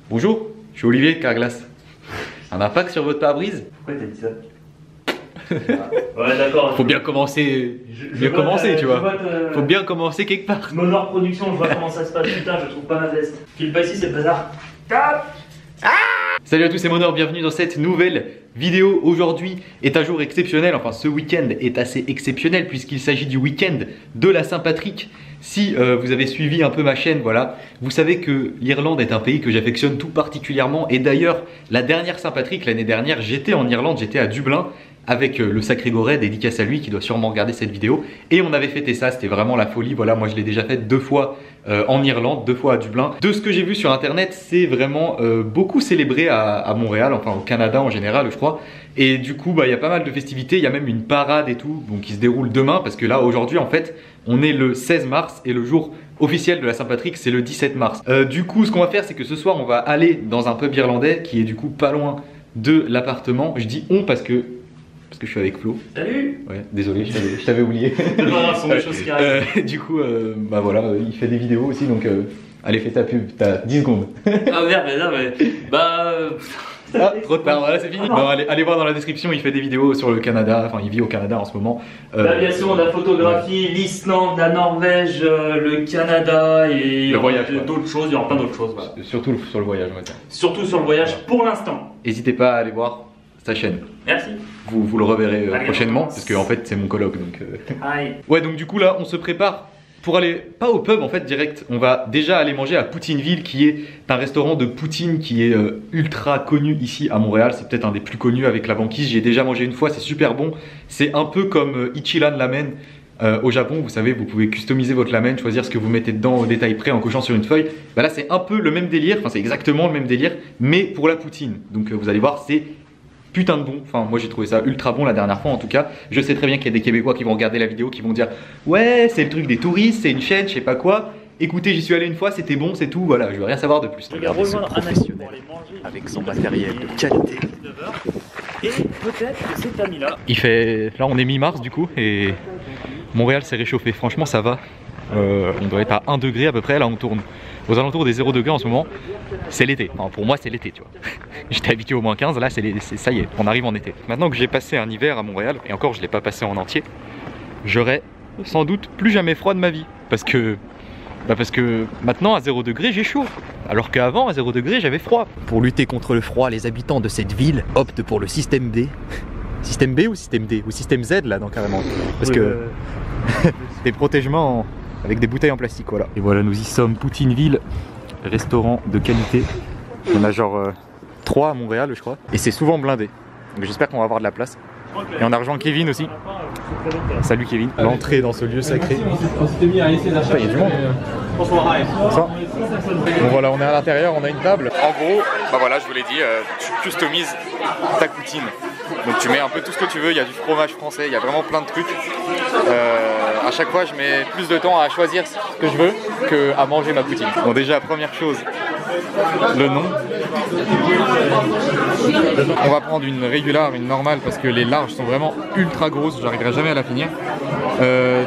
Bonjour, je suis Olivier de Carglass. Un impact sur votre pare-brise? Pourquoi t'as dit ça? Ouais, d'accord. Faut bien commencer. Tu vois. Faut bien commencer quelque part. Monor Production, je vois comment ça se passe. Putain, je trouve pas ma veste. File pas ici, c'est le bazar. Salut à tous, c'est Monor, bienvenue dans cette nouvelle vidéo. Aujourd'hui est un jour exceptionnel, enfin ce week-end est assez exceptionnel puisqu'il s'agit du week-end de la Saint-Patrick. Si vous avez suivi un peu ma chaîne, voilà, vous savez que l'Irlande est un pays que j'affectionne tout particulièrement. Et d'ailleurs, la dernière Saint-Patrick, l'année dernière, j'étais en Irlande, j'étais à Dublin avec le Sacré Goret, dédicace à lui qui doit sûrement regarder cette vidéo. Et on avait fêté ça, c'était vraiment la folie. Voilà, moi je l'ai déjà fait 2 fois en Irlande, 2 fois à Dublin. De ce que j'ai vu sur internet, c'est vraiment beaucoup célébré à Montréal, enfin au Canada en général je crois. Et du coup, il y a pas mal de festivités, il y a même une parade et tout, donc qui se déroule demain. Parce que là, aujourd'hui en fait, on est le 16 mars et le jour officiel de la Saint-Patrick c'est le 17 mars. Du coup, ce qu'on va faire, c'est que ce soir, on va aller dans un pub irlandais qui est du coup pas loin de l'appartement. Je dis on parce que je suis avec Flo. Salut. Ouais, désolé, je t'avais oublié. Ce sont des choses qui arrivent. Du coup, voilà, il fait des vidéos aussi, donc allez, fais ta pub, t'as 10 secondes. Ah merde, mais non, mais. Ah, trop tard, voilà, c'est fini. Bon, allez voir dans la description, il fait des vidéos sur le Canada, enfin il vit au Canada en ce moment. L'aviation, la photographie, l'Islande, la Norvège, le Canada et le voyage, d'autres choses, il y aura plein d'autres choses. Voilà. Surtout sur le voyage, on va dire. Surtout sur le voyage pour l'instant. N'hésitez pas à aller voir sa chaîne. Merci. Vous le reverrez prochainement, parce que en fait c'est mon coloc donc. Ouais, donc du coup là on se prépare pour aller, pas au pub en fait direct, on va déjà aller manger à Poutineville qui est un restaurant de poutine qui est ultra connu ici à Montréal. C'est peut-être un des plus connus avec la banquise, j'y ai déjà mangé une fois, c'est super bon. C'est un peu comme Ichiran Ramen au Japon, vous savez, vous pouvez customiser votre ramen, choisir ce que vous mettez dedans au détail près en cochant sur une feuille. Bah là c'est un peu le même délire, enfin c'est exactement le même délire, mais pour la poutine. Donc vous allez voir, c'est putain de bon, enfin moi j'ai trouvé ça ultra bon la dernière fois en tout cas. Je sais très bien qu'il y a des Québécois qui vont regarder la vidéo, qui vont dire ouais c'est le truc des touristes, c'est une chaîne, je sais pas quoi. Écoutez, j'y suis allé une fois, c'était bon, c'est tout, voilà, je veux rien savoir de plus. Regardez ce professionnel avec son matériel de qualité. Et peut-être que cet ami là. Il fait, là on est mi-mars du coup et Montréal s'est réchauffé, franchement ça va. On doit être à 1 degré à peu près, là on tourne aux alentours des 0 degrés en ce moment. C'est l'été, enfin, pour moi c'est l'été tu vois. J'étais habitué au moins 15, là ça y est, on arrive en été. Maintenant que j'ai passé un hiver à Montréal, et encore je l'ai pas passé en entier, j'aurai sans doute plus jamais froid de ma vie. Parce que maintenant à 0 degré j'ai chaud, alors qu'avant à 0 degré j'avais froid. Pour lutter contre le froid, les habitants de cette ville optent pour le système D. Système B ou système D? Ou système Z là, non carrément. Parce que des protègements avec des bouteilles en plastique, voilà. Et voilà, nous y sommes, Poutineville, restaurant de qualité. On a genre 3 à Montréal je crois. Et c'est souvent blindé. Donc j'espère qu'on va avoir de la place. Et on a rejoint Kevin aussi. Salut Kevin. L'entrée dans ce lieu sacré. Il y a du monde. Bonsoir. Bon voilà, on est à l'intérieur, on a une table. En gros, bah voilà, je vous l'ai dit, tu customises ta poutine. Donc tu mets un peu tout ce que tu veux, il y a du fromage français, il y a vraiment plein de trucs. À chaque fois je mets plus de temps à choisir ce que je veux qu'à manger ma poutine. Bon déjà, première chose, le nom. On va prendre une régulière, une normale parce que les larges sont vraiment ultra grosses, j'arriverai jamais à la finir.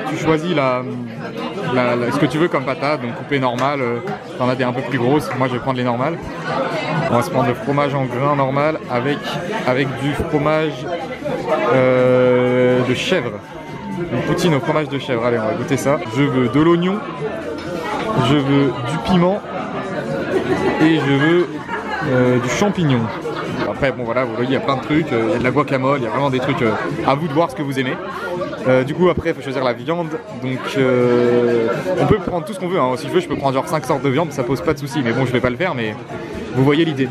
Tu choisis ce que tu veux comme patate, donc coupée normale, t'en as des un peu plus grosses, moi je vais prendre les normales. On va se prendre le fromage en grain normal avec du fromage de chèvre. Une poutine au fromage de chèvre, allez on va goûter ça. Je veux de l'oignon, je veux du piment et je veux du champignon. Après bon voilà, vous voyez il y a plein de trucs, il y a de la guacamole, il y a vraiment des trucs, à vous de voir ce que vous aimez. Du coup après il faut choisir la viande, donc on peut prendre tout ce qu'on veut, hein. Si je veux je peux prendre genre 5 sortes de viande, ça pose pas de soucis, mais bon je vais pas le faire, mais vous voyez l'idée.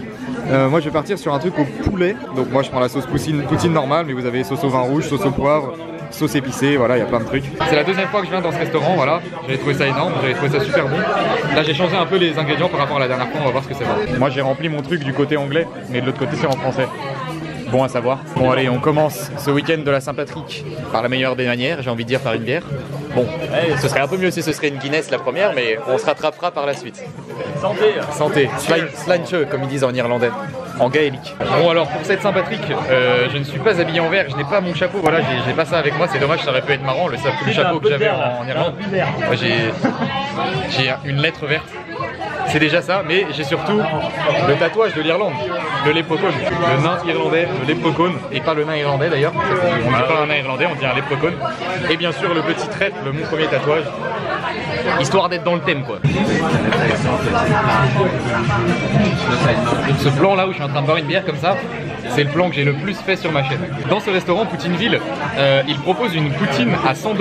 Moi je vais partir sur un truc au poulet, donc moi je prends la sauce poutine normale, mais vous avez sauce au vin rouge, sauce au poivre, sauce épicée, voilà, il y a plein de trucs. C'est la deuxième fois que je viens dans ce restaurant, voilà, j'avais trouvé ça énorme, j'avais trouvé ça super bon. Là j'ai changé un peu les ingrédients par rapport à la dernière fois, on va voir ce que c'est bon. Moi j'ai rempli mon truc du côté anglais, mais de l'autre côté c'est en français. Bon à savoir. Bon allez, on commence ce week-end de la Saint-Patrick par la meilleure des manières, j'ai envie de dire par une bière. Bon, ce serait un peu mieux si ce serait une Guinness la première, mais on se rattrapera par la suite. Santé. Santé. Slanche, comme ils disent en irlandais, en gaélique. Bon alors pour cette Saint-Patrick, je ne suis pas habillé en vert, je n'ai pas mon chapeau, voilà, j'ai pas ça avec moi, c'est dommage, ça aurait pu être marrant, le chapeau que j'avais en Irlande. J'ai une lettre verte. c'est déjà ça, mais j'ai surtout le tatouage de l'Irlande, le leprechaun, le nain irlandais, le leprechaun, et pas le nain irlandais d'ailleurs, on dit pas un nain irlandais, on dit un leprechaun, et bien sûr le petit trèfle, mon premier tatouage, histoire d'être dans le thème quoi. Donc ce plan là où je suis en train de boire une bière comme ça, c'est le plan que j'ai le plus fait sur ma chaîne. Dans ce restaurant Poutineville, il propose une poutine à 100 $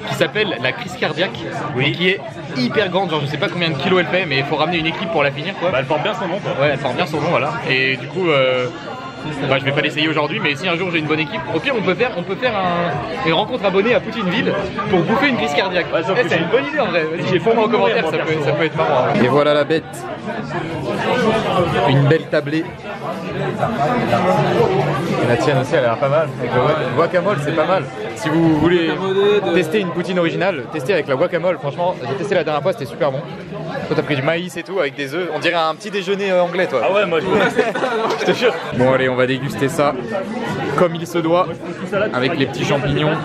qui s'appelle la crise cardiaque, et qui est hyper grande, genre je sais pas combien de kilos elle fait, mais il faut ramener une équipe pour la finir quoi. Bah, elle porte bien son nom quoi. Ouais, elle porte bien son nom, voilà. Et du coup, bah, je vais pas l'essayer aujourd'hui, mais si un jour j'ai une bonne équipe, au pire on peut faire une rencontre abonnée à Poutineville pour bouffer une crise cardiaque. Ouais, c'est une bonne idée en vrai. Vas-y, fais-moi en commentaire, ça peut être marrant. Et voilà la bête. Une belle tablée. Et la tienne aussi elle a l'air pas mal. Avec le guacamole c'est pas mal. Si vous voulez tester une poutine originale, testez avec la guacamole. Franchement, j'ai testé la dernière fois, c'était super bon. Toi t'as pris du maïs et tout avec des œufs. On dirait un petit déjeuner anglais toi. Ah ouais, moi je te jure. Bon allez, on va déguster ça comme il se doit, avec les petits champignons,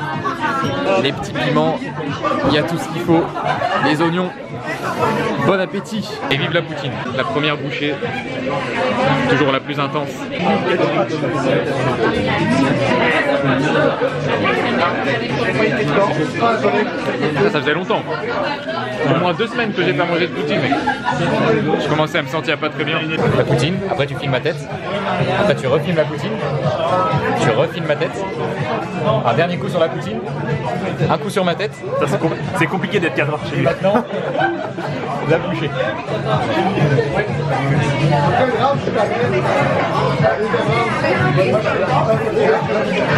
les petits piments, il y a tout ce qu'il faut, les oignons. Bon appétit. Et vive la poutine. La première bouchée, toujours la plus intense. Ça faisait longtemps. Au moins 2 semaines que j'ai pas mangé de poutine, mec. Je commençais à me sentir pas très bien. La poutine, après tu filmes ma tête. Après tu refilmes la poutine. Tu refilmes ma tête. Un dernier coup sur la poutine. Un coup sur ma tête. C'est compliqué d'être cadreur chez lui. Maintenant, la bouchée.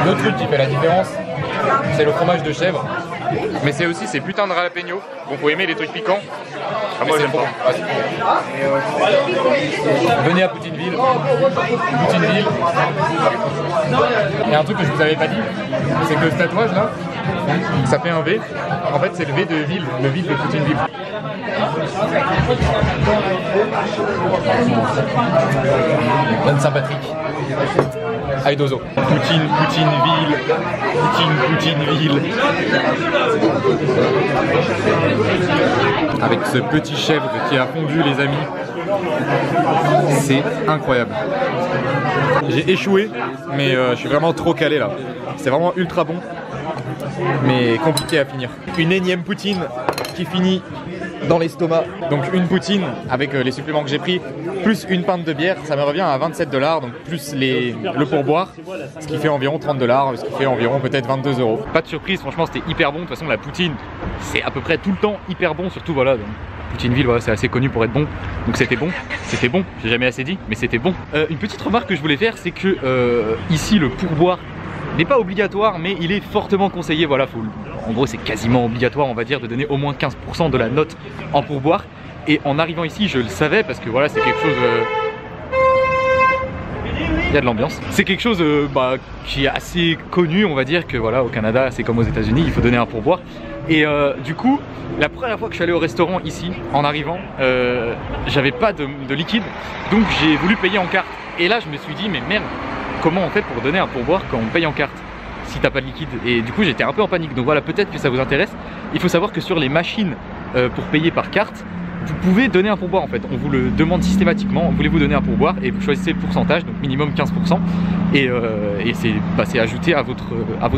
L'autre truc qui fait la différence, c'est le fromage de chèvre. Mais c'est aussi ces putains de jalapeno. Bon, faut aimer les trucs piquants. Ah, moi j'aime pas. Ah, venez à Poutineville. Poutineville. Et un truc que je vous avais pas dit, c'est que ce tatouage là, ça fait un V. En fait, c'est le V de ville, le ville de Poutineville. Bonne Saint-Patrick. Aidozo. Poutineville. Poutineville. Avec ce petit chèvre qui a fondu les amis. C'est incroyable. J'ai échoué, mais je suis vraiment trop calé là. C'est vraiment ultra bon, mais compliqué à finir. Une énième poutine qui finit dans l'estomac. Donc une poutine avec les suppléments que j'ai pris, plus une pinte de bière, ça me revient à 27 $, donc plus le pourboire, ce qui fait environ 30 $, ce qui fait environ peut-être 22 €. Pas de surprise, franchement c'était hyper bon. De toute façon la poutine, c'est à peu près tout le temps hyper bon, surtout voilà. Donc, Poutineville, voilà, c'est assez connu pour être bon, donc c'était bon, j'ai jamais assez dit, mais c'était bon. Une petite remarque que je voulais faire, c'est que ici le pourboire n'est pas obligatoire, mais il est fortement conseillé. Voilà, en gros c'est quasiment obligatoire, on va dire, de donner au moins 15% de la note en pourboire. Et en arrivant ici, je le savais parce que voilà, c'est quelque chose. Il y a de l'ambiance. C'est quelque chose qui est assez connu, on va dire que voilà, au Canada, c'est comme aux États-Unis, il faut donner un pourboire. Et du coup, la première fois que je suis allé au restaurant ici, en arrivant, j'avais pas de liquide, donc j'ai voulu payer en carte. Et là, je me suis dit, mais merde, comment on fait pour donner un pourboire quand on paye en carte si t'as pas de liquide? Et du coup, j'étais un peu en panique. Donc voilà, peut-être que ça vous intéresse. Il faut savoir que sur les machines pour payer par carte, vous pouvez donner un pourboire en fait. On vous le demande systématiquement. Voulez-vous donner un pourboire? Et vous choisissez le pourcentage, donc minimum 15%. Et c'est ajouté à votre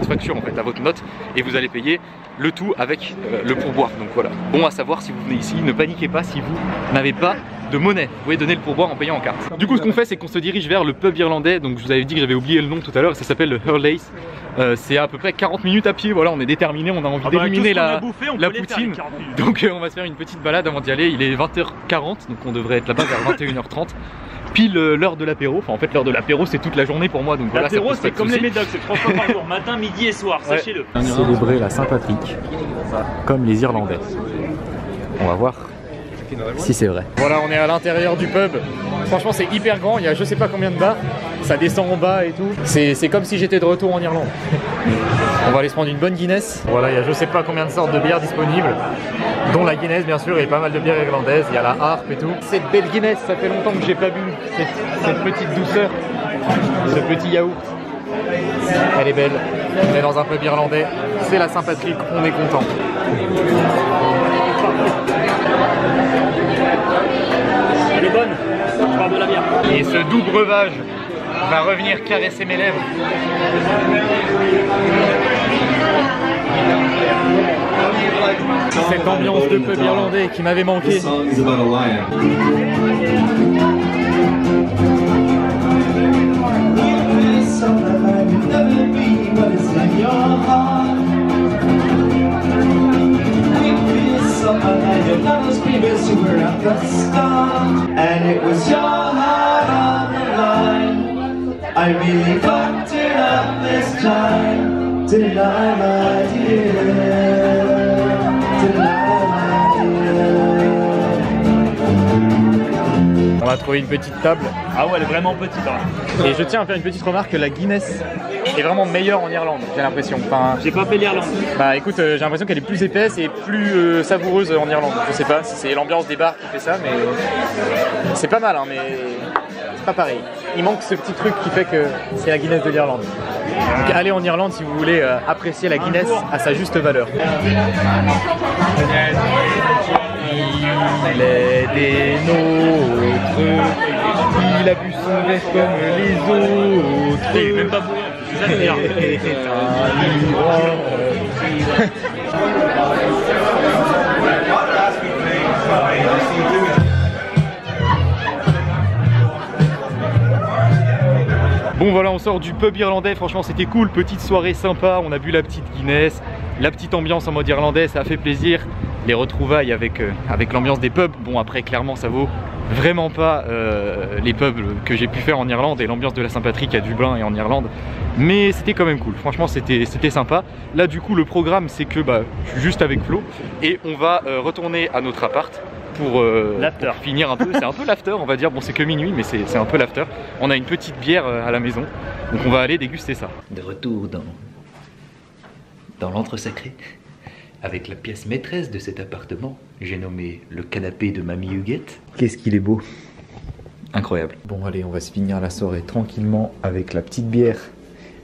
facture en fait, à votre note. Et vous allez payer le tout avec le pourboire. Donc voilà. Bon à savoir si vous venez ici, ne paniquez pas si vous n'avez pas de monnaie. Vous pouvez donner le pourboire en payant en carte. Du coup, ce qu'on fait, c'est qu'on se dirige vers le pub irlandais. Donc je vous avais dit que j'avais oublié le nom tout à l'heure. Ça s'appelle le Hurleys. C'est à peu près 40 minutes à pied. Voilà, on est déterminé, on a envie d'éliminer la poutine. Donc on va se faire une petite balade avant d'y aller. Il est 20h40, donc on devrait être là-bas vers 21h30. Pile l'heure de l'apéro. Enfin, en fait, l'heure de l'apéro, c'est toute la journée pour moi. Donc l'apéro, voilà, c'est comme les médocs, c'est 3 fois par jour, matin, midi et soir, ouais. Sachez-le. Célébrer la Saint-Patrick comme les Irlandais. On va voir si c'est vrai. Voilà, on est à l'intérieur du pub. Franchement, c'est hyper grand. Il y a je sais pas combien de bars. Ça descend en bas et tout. C'est comme si j'étais de retour en Irlande. On va aller se prendre une bonne Guinness. Voilà, il y a je sais pas combien de sortes de bières disponibles, dont la Guinness bien sûr, et pas mal de bières irlandaises. Il y a la harpe et tout. Cette belle Guinness, ça fait longtemps que j'ai pas bu. Cette petite douceur, ce petit yaourt. Elle est belle. On est dans un pub irlandais. C'est la Saint-Patrick, on est content. Elle est bonne, je parle de la bière. Et ce doux breuvage va revenir caresser mes lèvres. Cette ambiance de pub irlandais qui m'avait manqué. I really fucked it up this time. Didn't I, my dear? Didn't I, my dear? On a trouvé une petite table. Ah ouais, elle est vraiment petite. Hein. Et je tiens à faire une petite remarque que la Guinness est vraiment meilleure en Irlande, j'ai l'impression. Enfin, j'ai pas fait l'Irlande. Bah écoute, j'ai l'impression qu'elle est plus épaisse et plus savoureuse en Irlande. Je sais pas si c'est l'ambiance des bars qui fait ça, mais c'est pas mal, hein, mais c'est pas pareil. Il manque ce petit truc qui fait que c'est la Guinness de l'Irlande. Donc allez en Irlande si vous voulez apprécier la Guinness à sa juste valeur. Il est des nôtres, il a bu son verre comme les autres. Il est même pas bourré, c'est ça le pire. Bon voilà, on sort du pub irlandais, franchement c'était cool, petite soirée sympa, on a bu la petite Guinness, la petite ambiance en mode irlandais, ça a fait plaisir. Les retrouvailles avec l'ambiance des pubs, bon après clairement ça vaut vraiment pas les pubs que j'ai pu faire en Irlande et l'ambiance de la Saint-Patrick à Dublin et en Irlande, mais c'était quand même cool, franchement c'était sympa. Là du coup le programme c'est que je suis juste avec Flo et on va retourner à notre appart pour finir un peu, c'est un peu l'after on va dire, bon c'est que minuit mais c'est un peu l'after. On a une petite bière à la maison, donc on va aller déguster ça. De retour dans l'antre sacré, avec la pièce maîtresse de cet appartement, j'ai nommé le canapé de Mamie Huguette. Qu'est-ce qu'il est beau, incroyable. Bon allez, on va se finir la soirée tranquillement avec la petite bière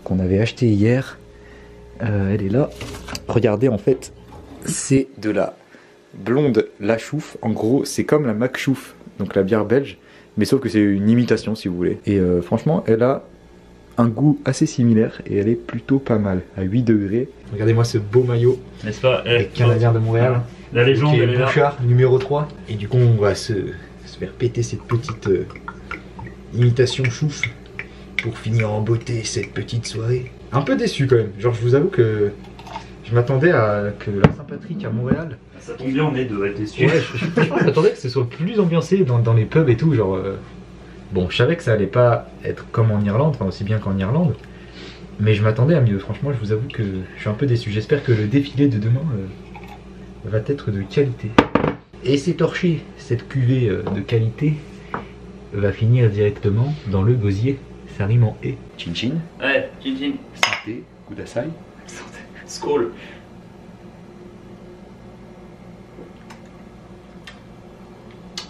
qu'on avait achetée hier. Elle est là, regardez en fait, c'est de la blonde la chouffe, en gros c'est comme la Mac Chouffe, donc la bière belge, mais sauf que c'est une imitation si vous voulez. Et franchement elle a un goût assez similaire et elle est plutôt pas mal, à 8 degrés. Regardez-moi ce beau maillot, n'est-ce pas, avec Canadien de Montréal, la légende qui est Bouchard, numéro 3. Et du coup on va se faire péter cette petite imitation chouffe pour finir en beauté cette petite soirée. Un peu déçu quand même, genre je vous avoue que je m'attendais à que la Saint-Patrick à Montréal. Ça tombe bien, on est deux, t'es sûr. Ouais, je m'attendais que ce soit plus ambiancé dans les pubs et tout, genre... Bon, je savais que ça allait pas être comme en Irlande, enfin aussi bien qu'en Irlande, mais je m'attendais à mieux. Franchement, je vous avoue que je suis un peu déçu. J'espère que le défilé de demain va être de qualité. Et c'est torché, cette cuvée de qualité va finir directement dans le gosier. Ça rime en « et ». Chin chin. Ouais, chin chin. Santé, kudasai. Santé. Skål.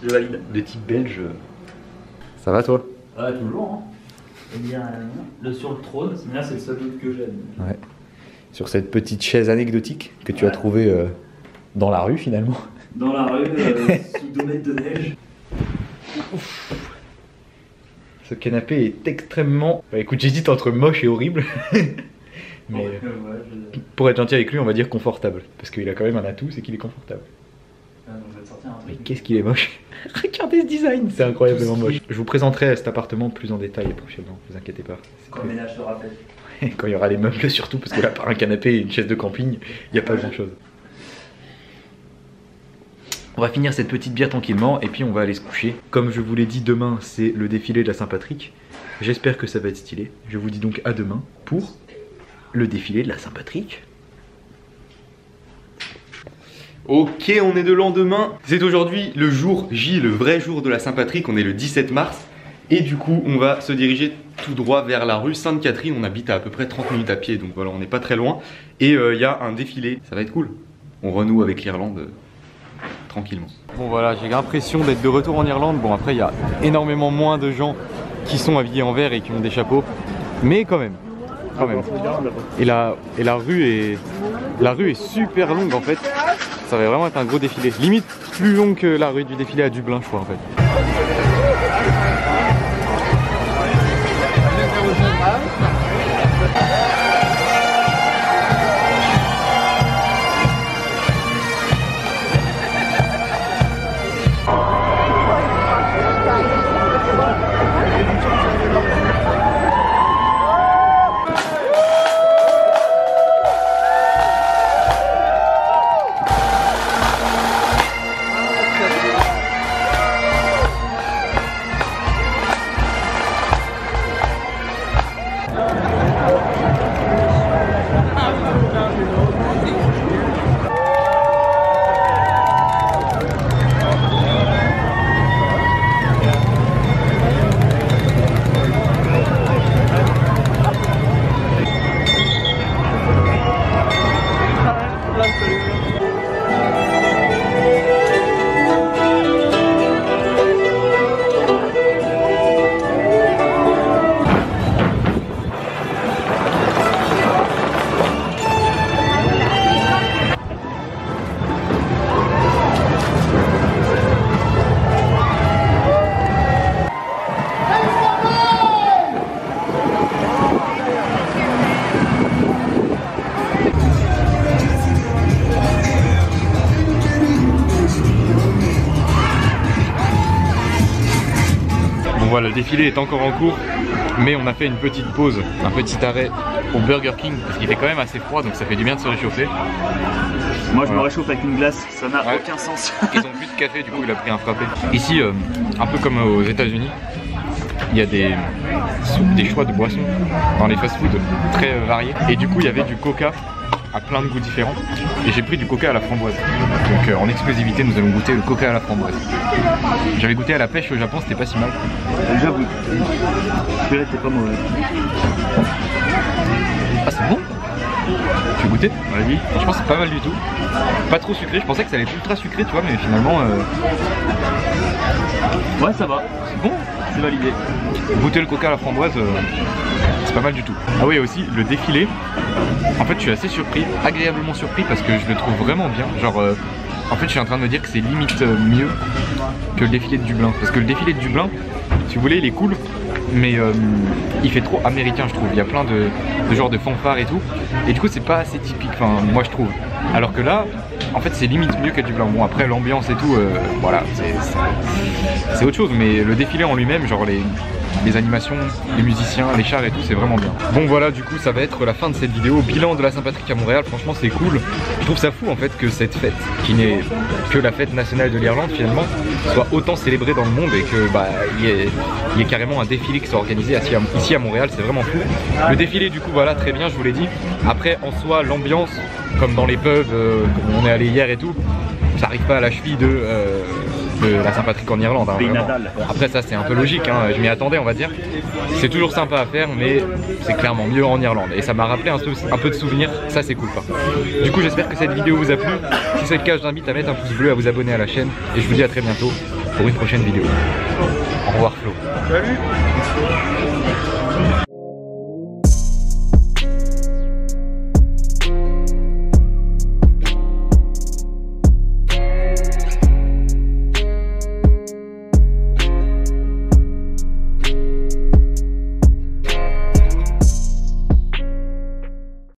Je valide. De type belge. Ça va toi? Ouais, toujours. Hein. Eh bien, sur le trône, là c'est le seul doute que j'ai. Ouais. Sur cette petite chaise anecdotique que tu as trouvée dans la rue finalement. Dans la rue, sous 2 mètres de neige. Ouf. Ce canapé est extrêmement... Bah écoute, j'hésite entre moche et horrible. Mais pour être gentil avec lui, on va dire confortable. Parce qu'il a quand même un atout, c'est qu'il est confortable. Donc je vais te sortir un truc. Mais qu'est-ce qu'il est moche. Regardez ce design, c'est incroyablement moche. Je vous présenterai cet appartement plus en détail prochainement, vous inquiétez pas. Quand le ménage se rappelle. Quand il y aura les meubles surtout, parce que là, par un canapé et une chaise de camping, il n'y a pas grand chose. On va finir cette petite bière tranquillement et puis on va aller se coucher. Comme je vous l'ai dit, demain c'est le défilé de la Saint-Patrick. J'espère que ça va être stylé. Je vous dis donc à demain pour le défilé de la Saint-Patrick. Ok, on est de lendemain. C'est aujourd'hui le jour J, le vrai jour de la Saint-Patrick. On est le 17 mars. Et du coup, on va se diriger tout droit vers la rue Sainte-Catherine. On habite à peu près 30 minutes à pied, donc voilà, on n'est pas très loin. Et il y a un défilé, ça va être cool. On renoue avec l'Irlande tranquillement. Bon voilà, j'ai l'impression d'être de retour en Irlande. Bon après, il y a énormément moins de gens qui sont habillés en vert et qui ont des chapeaux. Mais quand même. Et la rue est super longue en fait. Ça va vraiment être un gros défilé. Limite plus long que la rue du défilé à Dublin, je crois en fait. Voilà, le défilé est encore en cours, mais on a fait une petite pause, un petit arrêt au Burger King parce qu'il fait quand même assez froid, donc ça fait du bien de se réchauffer. Moi je me réchauffe avec une glace, ça n'a aucun sens. Ils ont plus de café, du coup il a pris un frappé. Ici, un peu comme aux États-Unis, il y a des choix de boissons dans les fast-foods très variés. Et du coup il y avait du coca à plein de goûts différents. Et j'ai pris du coca à la framboise. Donc en exclusivité nous allons goûter le coca à la framboise. J'avais goûté à la pêche au Japon, c'était pas si mal. J'avoue. Celui-là t'es pas mauvais. Ah c'est bon? Tu veux goûter? Vas-y. Je pense que c'est pas mal du tout. Pas trop sucré, je pensais que ça allait être ultra sucré tu vois, mais finalement ouais ça va. C'est bon? C'est validé. Goûter le coca à la framboise, c'est pas mal du tout. Ah oui aussi le défilé. En fait je suis assez surpris, agréablement surpris parce que je le trouve vraiment bien. Genre en fait je suis en train de me dire que c'est limite mieux que le défilé de Dublin. Parce que le défilé de Dublin, si vous voulez, il est cool, mais il fait trop américain je trouve. Il y a plein de genres de fanfares et tout. Et du coup c'est pas assez typique, enfin moi je trouve. Alors que là, en fait c'est limite mieux que Dublin. Bon après l'ambiance et tout, voilà, c'est autre chose. Mais le défilé en lui-même, genre les animations, les musiciens, les chars et tout, c'est vraiment bien. Bon voilà, du coup ça va être la fin de cette vidéo. Bilan de la Saint-Patrick à Montréal, franchement c'est cool. Je trouve ça fou en fait que cette fête, qui n'est que la fête nationale de l'Irlande finalement, soit autant célébrée dans le monde et que bah il y ait carrément un défilé qui soit organisé ici à Montréal, c'est vraiment fou. Le défilé du coup voilà, très bien, je vous l'ai dit. Après en soi l'ambiance, comme dans les pubs, comme on est allé hier et tout, ça arrive pas à la cheville de la Saint-Patrick en Irlande. Hein, bon, après ça c'est un peu logique, hein, je m'y attendais on va dire. C'est toujours sympa à faire mais c'est clairement mieux en Irlande. Et ça m'a rappelé un peu de souvenirs, ça c'est cool par contre. Du coup j'espère que cette vidéo vous a plu. Si c'est le cas je vous invite à mettre un pouce bleu, à vous abonner à la chaîne. Et je vous dis à très bientôt pour une prochaine vidéo. Au revoir Flo. Salut.